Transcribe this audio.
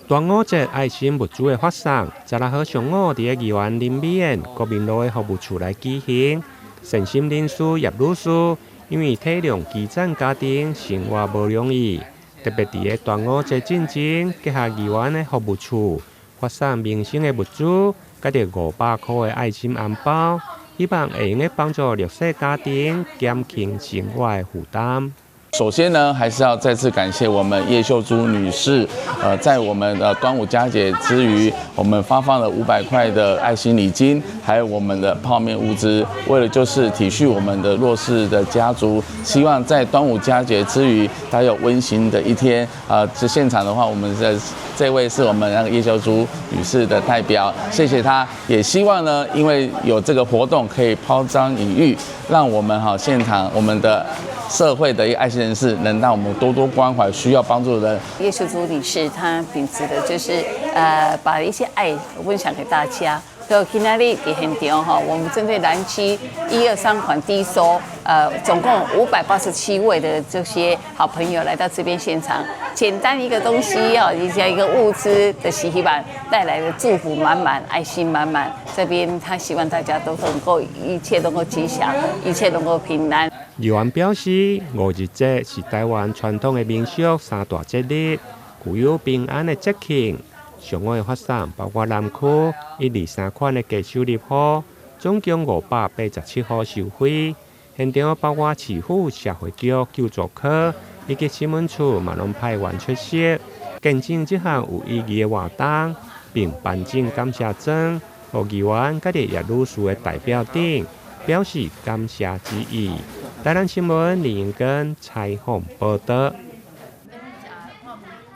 端午节爱心物资的发送，16号上午伫个宜园林美苑国民路的服务处来举行。善心人士叶女士因为体谅基层家庭生活无容易，特别伫个端午节进前，结合宜园的服务处发送民生的物资，甲着500块的爱心红包，希望会用个帮助弱势家庭减轻生活的负担。首先呢，还是要再次感谢我们叶秀珠女士，在我们的端午佳节之余，我们发放了500块的爱心礼金，还有我们的泡面物资，为了就是体恤我们的弱势的家族，希望在端午佳节之余，还有温馨的一天。这现场的话，我们的这位是我们那个叶秀珠女士的代表，谢谢她，也希望呢，因为有这个活动可以抛张引玉，让我们现场我们的社会的一个爱心人士，能让我们多多关怀需要帮助的人。叶秀珠女士她秉持的就是把一些爱分享给大家。就今天的现场我们针对南区1、2、3款低收，总共587位的这些好朋友来到这边现场，简单一个东西以及一个物资的喜气版带来的祝福满满，爱心满满。这边他希望大家都能够一切能够吉祥，一切能够平安。议员表示，5日节是台湾传统的民俗3大节日，具有平安的节庆。上午的发送包括南区1、2、3款的价收入户，总共587户受惠。现场包括市府社会局救助科以及新闻处嘛拢派员出席，见证这项有意义的活动，并颁证感谢状，予议员甲叶女士的代表等表示感谢之意。台南新闻林永根采访报道。